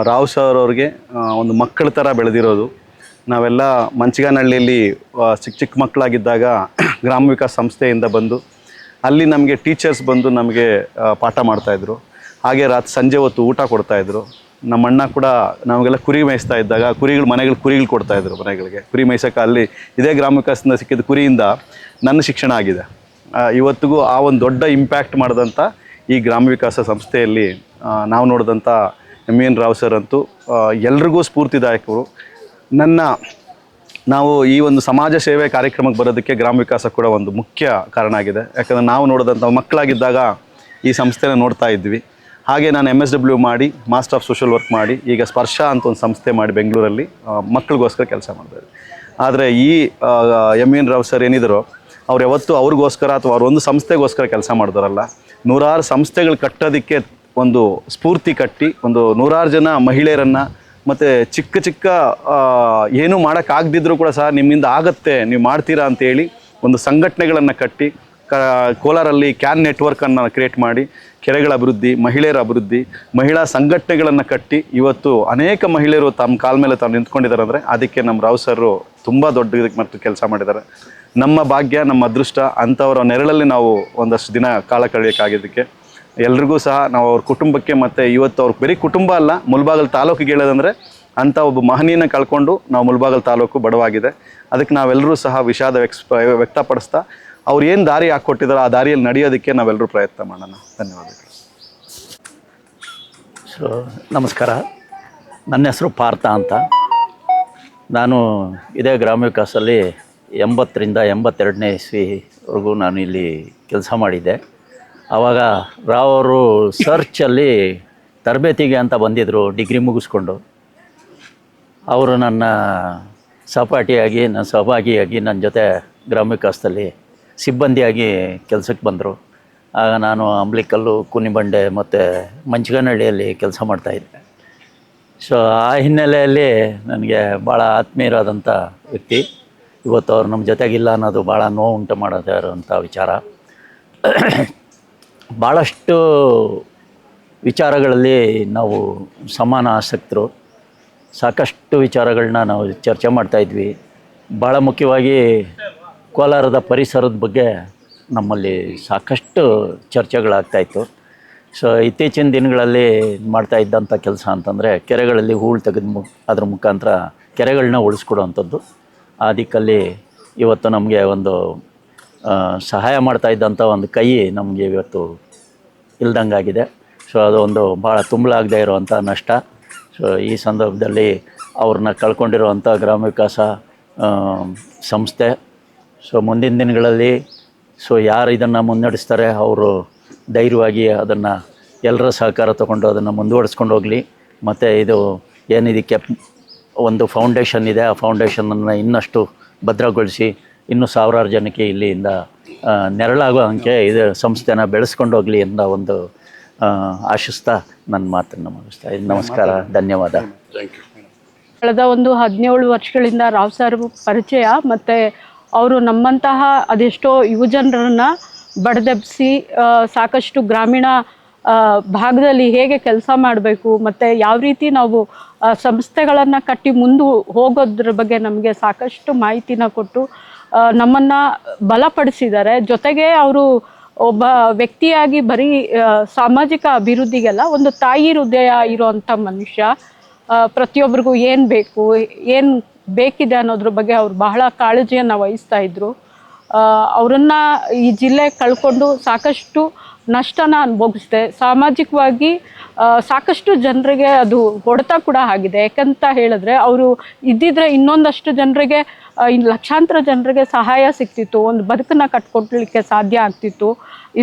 Rao sir ಅವ್ರಿಗೆ ಒಂದು ಮಕ್ಕಳ ಥರ ಬೆಳೆದಿರೋದು. ನಾವೆಲ್ಲ ಮಂಚಗಾನಹಳ್ಳಿಯಲ್ಲಿ ಚಿಕ್ಕ ಚಿಕ್ಕ ಮಕ್ಕಳಾಗಿದ್ದಾಗ ಗ್ರಾಮ ವಿಕಾಸ್ ಸಂಸ್ಥೆಯಿಂದ ಬಂದು ಅಲ್ಲಿ ನಮಗೆ ಟೀಚರ್ಸ್ ಬಂದು ನಮಗೆ ಪಾಠ ಮಾಡ್ತಾಯಿದ್ರು. ಹಾಗೆ ಸಂಜೆ ಹೊತ್ತು ಊಟ ಕೊಡ್ತಾಯಿದ್ರು. ನಮ್ಮ ಅಣ್ಣ ಕೂಡ ನಮಗೆಲ್ಲ ಕುರಿ ಮೇಯಿಸ್ತಾ ಇದ್ದಾಗ ಮನೆಗಳು ಕುರಿಗಳು ಕೊಡ್ತಾಯಿದ್ರು. ಮನೆಗಳಿಗೆ ಕುರಿ ಮೇಯ್ಸೋಕ್ಕೆ ಅಲ್ಲಿ ಇದೇ ಗ್ರಾಮ ವಿಕಾಸದಿಂದ ಸಿಕ್ಕಿದ ಕುರಿಯಿಂದ ನನ್ನ ಶಿಕ್ಷಣ ಆಗಿದೆ. ಇವತ್ತಿಗೂ ಆ ಒಂದು ದೊಡ್ಡ ಇಂಪ್ಯಾಕ್ಟ್ ಮಾಡಿದಂಥ ಈ ಗ್ರಾಮ ವಿಕಾಸ ಸಂಸ್ಥೆಯಲ್ಲಿ ನಾವು ನೋಡಿದಂಥ MN ರಾವ್ ಸರ್ ಅಂತೂ ಎಲ್ರಿಗೂ ಸ್ಫೂರ್ತಿದಾಯಕರು. ನಾವು ಈ ಒಂದು ಸಮಾಜ ಸೇವೆ ಕಾರ್ಯಕ್ರಮಕ್ಕೆ ಬರೋದಕ್ಕೆ ಗ್ರಾಮ ವಿಕಾಸ ಕೂಡ ಒಂದು ಮುಖ್ಯ ಕಾರಣ ಆಗಿದೆ. ಯಾಕಂದರೆ ನಾವು ನೋಡಿದಂಥ ಮಕ್ಕಳಾಗಿದ್ದಾಗ ಈ ಸಂಸ್ಥೆನ ನೋಡ್ತಾ ಇದ್ವಿ. ಹಾಗೆ ನಾನು MSW ಮಾಡಿ ಮಾಸ್ಟರ್ ಆಫ್ ಸೋಷಲ್ ವರ್ಕ್ ಮಾಡಿ ಈಗ ಸ್ಪರ್ಶ ಅಂತ ಒಂದು ಸಂಸ್ಥೆ ಮಾಡಿ ಬೆಂಗಳೂರಲ್ಲಿ ಮಕ್ಕಳಿಗೋಸ್ಕರ ಕೆಲಸ ಮಾಡ್ತಾರೆ. ಆದರೆ ಈ MN ರಾವ್ ಸರ್ ಏನಿದ್ರು ಅವ್ರು ಯಾವತ್ತೂ ಅವ್ರಿಗೋಸ್ಕರ ಅಥವಾ ಒಂದು ಸಂಸ್ಥೆಗೋಸ್ಕರ ಕೆಲಸ ಮಾಡಿದವರಲ್ಲ. ನೂರಾರು ಸಂಸ್ಥೆಗಳು ಕಟ್ಟೋದಕ್ಕೆ ಒಂದು ಸ್ಫೂರ್ತಿ ಕಟ್ಟಿ ಒಂದು ನೂರಾರು ಜನ ಮಹಿಳೆಯರನ್ನು ಮತ್ತು ಚಿಕ್ಕ ಏನೂ ಮಾಡೋಕ್ಕಾಗದಿದ್ದರೂ ಕೂಡ ಸಹ ನಿಮ್ಮಿಂದ ಆಗುತ್ತೆ, ನೀವು ಮಾಡ್ತೀರಾ ಅಂತೇಳಿ ಒಂದು ಸಂಘಟನೆಗಳನ್ನು ಕಟ್ಟಿ ಕೋಲಾರಲ್ಲಿ ಕ್ಯಾನ್ ನೆಟ್ವರ್ಕನ್ನು ಕ್ರಿಯೇಟ್ ಮಾಡಿ ಕೆರೆಗಳ ಅಭಿವೃದ್ಧಿ, ಮಹಿಳೆಯರ ಅಭಿವೃದ್ಧಿ, ಮಹಿಳಾ ಸಂಘಟನೆಗಳನ್ನು ಕಟ್ಟಿ ಇವತ್ತು ಅನೇಕ ಮಹಿಳೆಯರು ತಮ್ಮ ಕಾಲ ಮೇಲೆ ತಾವು ನಿಂತ್ಕೊಂಡಿದ್ದಾರೆ. ಅಂದರೆ ಅದಕ್ಕೆ ನಮ್ಮ ರಾವ್ ಸರ್ ತುಂಬ ದೊಡ್ಡ ಇದಕ್ಕೆ ಮತ್ತು ಕೆಲಸ ಮಾಡಿದ್ದಾರೆ. ನಮ್ಮ ಭಾಗ್ಯ, ನಮ್ಮ ಅದೃಷ್ಟ ಅಂಥವರ ನೆರಳಲ್ಲಿ ನಾವು ಒಂದಷ್ಟು ದಿನ ಕಾಲ ಕಳೆಯೋಕ್ಕಾಗಿದ್ದಕ್ಕೆ ಎಲ್ರಿಗೂ ಸಹ ನಾವು ಅವ್ರ ಕುಟುಂಬಕ್ಕೆ ಮತ್ತು ಇವತ್ತು ಅವ್ರ ಬರೀ ಕುಟುಂಬ ಅಲ್ಲ, ಮುಳಬಾಗಿಲು ತಾಲೂಕಿಗೆ ಹೇಳೋದಂದರೆ ಅಂಥ ಒಬ್ಬ ಮಹನೀಯನ ಕಳ್ಕೊಂಡು ನಾವು ಮುಳಬಾಗಿಲು ತಾಲೂಕು ಬಡವಾಗಿದೆ. ಅದಕ್ಕೆ ನಾವೆಲ್ಲರೂ ಸಹ ವಿಷಾದ ವ್ಯಕ್ತಪಡಿಸ್ತಾ ಅವ್ರು ಏನು ದಾರಿ ಹಾಕ್ಕೊಟ್ಟಿದ್ದಾರೋ ಆ ದಾರಿಯಲ್ಲಿ ನಡೆಯೋದಕ್ಕೆ ನಾವೆಲ್ಲರೂ ಪ್ರಯತ್ನ ಮಾಡೋಣ. ಧನ್ಯವಾದಗಳು. ನಮಸ್ಕಾರ. ನನ್ನ ಹೆಸರು ಪಾರ್ಥ ಅಂತ. ನಾನು ಇದೇ ಗ್ರಾಮ ವಿಕಾಸಲ್ಲಿ 80ರಿಂದ 82ನೇ ಇಸ್ವಿವರೆಗೂ ನಾನು ಇಲ್ಲಿ ಕೆಲಸ ಮಾಡಿದ್ದೆ. ಆವಾಗ ರಾವ್ ಅವರು ಸರ್ಚಲ್ಲಿ ತರಬೇತಿಗೆ ಅಂತ ಬಂದಿದ್ದರು, ಡಿಗ್ರಿ ಮುಗಿಸ್ಕೊಂಡು. ಅವರು ನನ್ನ ಸಹಪಾಠಿಯಾಗಿ, ನನ್ನ ಸಹಭಾಗಿಯಾಗಿ ನನ್ನ ಜೊತೆ ಗ್ರಾಮ ವಿಕಾಸದಲ್ಲಿ ಸಿಬ್ಬಂದಿಯಾಗಿ ಕೆಲಸಕ್ಕೆ ಬಂದರು. ಆಗ ನಾನು ಅಂಬ್ಲಿಕಲ್ಲು, ಕುನಿಬಂಡೆ ಮತ್ತು ಮಂಚಗಾನಹಳ್ಳಿಯಲ್ಲಿ ಕೆಲಸ ಮಾಡ್ತಾಯಿದ್ದೆ. ಸೊ ಆ ಹಿನ್ನೆಲೆಯಲ್ಲಿ ನನಗೆ ಭಾಳ ಆತ್ಮೀಯರಾದಂಥ ವ್ಯಕ್ತಿ. ಇವತ್ತು ಅವ್ರು ನಮ್ಮ ಜೊತೆಗಿಲ್ಲ ಅನ್ನೋದು ಭಾಳ ನೋವು ಉಂಟು ಮಾಡೋದಿರೋಂಥ ವಿಚಾರ. ಭಾಳಷ್ಟು ವಿಚಾರಗಳಲ್ಲಿ ನಾವು ಸಮಾನ ಆಸಕ್ತರು. ಸಾಕಷ್ಟು ವಿಚಾರಗಳನ್ನ ನಾವು ಚರ್ಚೆ ಮಾಡ್ತಾಯಿದ್ವಿ. ಭಾಳ ಮುಖ್ಯವಾಗಿ ಕೋಲಾರದ ಪರಿಸರದ ಬಗ್ಗೆ ನಮ್ಮಲ್ಲಿ ಸಾಕಷ್ಟು ಚರ್ಚೆಗಳಾಗ್ತಾಯಿತ್ತು. ಸೊ ಇತ್ತೀಚಿನ ದಿನಗಳಲ್ಲಿ ಮಾಡ್ತಾ ಇದ್ದಂಥ ಕೆಲಸ ಅಂತಂದರೆ ಕೆರೆಗಳಲ್ಲಿ ಹೂಳು ತೆಗೆದು ಅದ್ರ ಮುಖಾಂತರ ಕೆರೆಗಳನ್ನ ಉಳಿಸ್ಕೊಡುವಂಥದ್ದು. ಆ ದಿಕ್ಕಲ್ಲಿ ಇವತ್ತು ನಮಗೆ ಒಂದು ಸಹಾಯ ಮಾಡ್ತಾ ಇದ್ದಂಥ ಒಂದು ಕೈ ನಮಗೆ ಇವತ್ತು ಇಲ್ದಂಗಾಗಿದೆ. ಸೊ ಅದು ಒಂದು ಭಾಳ ತುಂಬಲಾಗದೇ ಇರುವಂಥ ನಷ್ಟ. ಸೊ ಈ ಸಂದರ್ಭದಲ್ಲಿ ಅವ್ರನ್ನ ಕಳ್ಕೊಂಡಿರುವಂಥ ಗ್ರಾಮ ವಿಕಾಸ ಸಂಸ್ಥೆ ಸೊ ಮುಂದಿನ ದಿನಗಳಲ್ಲಿ ಯಾರು ಇದನ್ನು ಮುನ್ನಡೆಸ್ತಾರೆ ಅವರು ಧೈರ್ಯವಾಗಿ ಅದನ್ನು ಎಲ್ಲರ ಸಹಕಾರ ತೊಗೊಂಡು ಅದನ್ನು ಮುಂದುವರಿಸ್ಕೊಂಡು ಹೋಗಲಿ. ಮತ್ತು ಇದು ಏನಿದಕ್ಕೆ ಒಂದು ಫೌಂಡೇಶನ್ ಇದೆ, ಆ ಫೌಂಡೇಶನನ್ನು ಇನ್ನಷ್ಟು ಭದ್ರಗೊಳಿಸಿ ಇನ್ನೂ ಸಾವಿರಾರು ಜನಕ್ಕೆ ಇಲ್ಲಿಂದ ನೆರಳಾಗೋ ಅಂಕೆ ಇದು ಸಂಸ್ಥೆನ ಬೆಳೆಸ್ಕೊಂಡು ಹೋಗಲಿ ಅಂತ ಒಂದು ಆಶಿಸ್ತಾ ನನ್ನ ಮಾತನ್ನು ಮುಗಿಸ್ತಾ ಇದ್ದೀನಿ. ನಮಸ್ಕಾರ, ಧನ್ಯವಾದ. ಕಳೆದ ಒಂದು 17 ವರ್ಷಗಳಿಂದ ರಾವ್ ಸರ್ ಪರಿಚಯ, ಮತ್ತು ಅವರು ನಮ್ಮಂತಹ ಅದೆಷ್ಟೋ ಯುವಜನರನ್ನು ಬಡಿದೆಬ್ಬಿಸಿ ಸಾಕಷ್ಟು ಗ್ರಾಮೀಣ ಭಾಗದಲ್ಲಿ ಹೇಗೆ ಕೆಲಸ ಮಾಡಬೇಕು ಮತ್ತು ಯಾವ ರೀತಿ ನಾವು ಸಂಸ್ಥೆಗಳನ್ನು ಕಟ್ಟಿ ಹೋಗೋದ್ರ ಬಗ್ಗೆ ನಮಗೆ ಸಾಕಷ್ಟು ಮಾಹಿತಿನ ಕೊಟ್ಟು ನಮ್ಮನ್ನು ಬಲಪಡಿಸಿದ್ದಾರೆ. ಜೊತೆಗೆ ಅವರು ಒಬ್ಬ ವ್ಯಕ್ತಿಯಾಗಿ ಬರೀ ಸಾಮಾಜಿಕ ಅಭಿವೃದ್ಧಿಗೆಲ್ಲ ಒಂದು ತಾಯಿ ಹೃದಯ ಇರೋವಂಥ ಮನುಷ್ಯ. ಪ್ರತಿಯೊಬ್ಬರಿಗೂ ಏನು ಬೇಕು, ಏನು ಬೇಕಿದೆ ಅನ್ನೋದ್ರ ಬಗ್ಗೆ ಅವ್ರು ಬಹಳ ಕಾಳಜಿಯನ್ನು ವಹಿಸ್ತಾ ಇದ್ದರು. ಅವರನ್ನು ಈ ಜಿಲ್ಲೆ ಕಳ್ಕೊಂಡು ಸಾಕಷ್ಟು ನಷ್ಟನ ಅನುಭವಿಸಿದೆ. ಸಾಮಾಜಿಕವಾಗಿ ಸಾಕಷ್ಟು ಜನರಿಗೆ ಅದು ಹೊಡೆತ ಕೂಡ ಆಗಿದೆ. ಯಾಕಂತ ಹೇಳಿದ್ರೆ ಅವರು ಇದ್ದಿದ್ರೆ ಇನ್ನೊಂದಷ್ಟು ಜನರಿಗೆ, ಲಕ್ಷಾಂತರ ಜನರಿಗೆ ಸಹಾಯ ಸಿಗ್ತಿತ್ತು, ಒಂದು ಬದುಕನ್ನು ಕಟ್ಕೊಡ್ಲಿಕ್ಕೆ ಸಾಧ್ಯ ಆಗ್ತಿತ್ತು.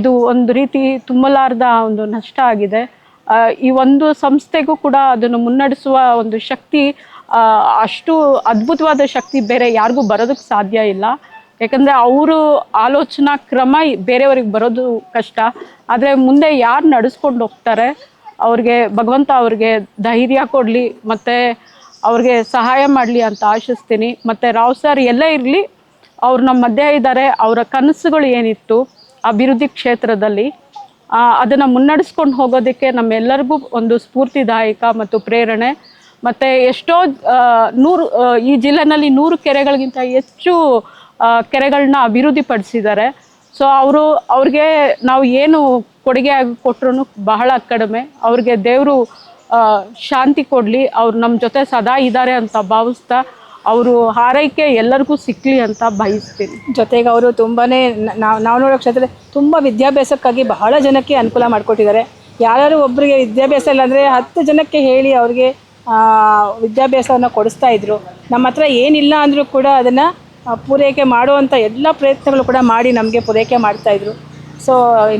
ಇದು ಒಂದು ರೀತಿ ತುಂಬಲಾರ್ದ ಒಂದು ನಷ್ಟ ಆಗಿದೆ. ಈ ಒಂದು ಸಂಸ್ಥೆಗೂ ಕೂಡ ಅದನ್ನು ಮುನ್ನಡೆಸುವ ಒಂದು ಶಕ್ತಿ, ಅಷ್ಟು ಅದ್ಭುತವಾದ ಶಕ್ತಿ ಬೇರೆ ಯಾರಿಗೂ ಬರೋದಕ್ಕೆ ಸಾಧ್ಯ ಇಲ್ಲ. ಯಾಕಂದರೆ ಅವರು ಆಲೋಚನಾ ಕ್ರಮ ಬೇರೆಯವ್ರಿಗೆ ಬರೋದು ಕಷ್ಟ. ಆದರೆ ಮುಂದೆ ಯಾರು ನಡೆಸ್ಕೊಂಡು ಹೋಗ್ತಾರೆ ಅವ್ರಿಗೆ ಭಗವಂತ ಅವ್ರಿಗೆ ಧೈರ್ಯ ಕೊಡಲಿ ಮತ್ತು ಅವ್ರಿಗೆ ಸಹಾಯ ಮಾಡಲಿ ಅಂತ ಆಶಿಸ್ತೀನಿ. ಮತ್ತು ರಾವ್ ಸರ್ ಎಲ್ಲೇ ಇರಲಿ, ಅವ್ರು ನಮ್ಮ ಮಧ್ಯೆ ಇದ್ದಾರೆ. ಅವರ ಕನಸುಗಳು ಏನಿತ್ತು ಅಭಿವೃದ್ಧಿ ಕ್ಷೇತ್ರದಲ್ಲಿ ಅದನ್ನು ಮುನ್ನಡೆಸ್ಕೊಂಡು ಹೋಗೋದಕ್ಕೆ ನಮ್ಮೆಲ್ಲರಿಗೂ ಒಂದು ಸ್ಫೂರ್ತಿದಾಯಕ ಮತ್ತು ಪ್ರೇರಣೆ. ಮತ್ತು ಎಷ್ಟೋ ಈ ಜಿಲ್ಲೆನಲ್ಲಿ 100 ಕೆರೆಗಳಿಗಿಂತ ಹೆಚ್ಚು ಕೆರೆಗಳನ್ನ ಅಭಿವೃದ್ಧಿಪಡಿಸಿದ್ದಾರೆ. ಸೊ ಅವ್ರಿಗೆ ನಾವು ಏನು ಕೊಡುಗೆ ಆಗಿ ಕೊಟ್ಟರು ಬಹಳ ಕಡಿಮೆ. ಅವ್ರಿಗೆ ದೇವರು ಶಾಂತಿ ಕೊಡಲಿ, ಅವ್ರು ನಮ್ಮ ಜೊತೆ ಸದಾ ಇದ್ದಾರೆ ಅಂತ ಭಾವಿಸ್ತಾ ಅವರು ಹಾರೈಕೆ ಎಲ್ಲರಿಗೂ ಸಿಕ್ಕಲಿ ಅಂತ ಬಯಸ್ತೀನಿ. ಜೊತೆಗೆ ಅವರು ತುಂಬಾ ನಾವು ನೋಡೋ ಕ್ಷೇತ್ರ ತುಂಬ ವಿದ್ಯಾಭ್ಯಾಸಕ್ಕಾಗಿ ಬಹಳ ಜನಕ್ಕೆ ಅನುಕೂಲ ಮಾಡಿಕೊಟ್ಟಿದ್ದಾರೆ. ಯಾರು ಒಬ್ಬರಿಗೆ ವಿದ್ಯಾಭ್ಯಾಸ ಇಲ್ಲ ಅಂದರೆ 10 ಜನಕ್ಕೆ ಹೇಳಿ ಅವ್ರಿಗೆ ವಿದ್ಯಾಭ್ಯಾಸವನ್ನು ಕೊಡಿಸ್ತಾ ಇದ್ರು. ನಮ್ಮ ಹತ್ರ ಏನಿಲ್ಲ ಅಂದರೂ ಕೂಡ ಅದನ್ನು ಪೂರೈಕೆ ಮಾಡುವಂಥ ಎಲ್ಲ ಪ್ರಯತ್ನಗಳು ಕೂಡ ಮಾಡಿ ನಮಗೆ ಪೂರೈಕೆ ಮಾಡ್ತಾಯಿದ್ರು. ಸೊ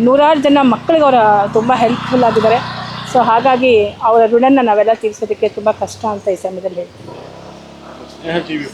100 ಜನ ಮಕ್ಕಳಿಗೆ ಅವರ ತುಂಬ ಹೆಲ್ಪ್ಫುಲ್ ಆಗಿದ್ದಾರೆ. ಸೊ ಹಾಗಾಗಿ ಅವರ ಋಣನ ನಾವೆಲ್ಲ ತೀರಿಸೋದಕ್ಕೆ ತುಂಬ ಕಷ್ಟ ಅಂತ ಈ ಸಮಯದಲ್ಲಿ ಹೇಳ್ತೀವಿ.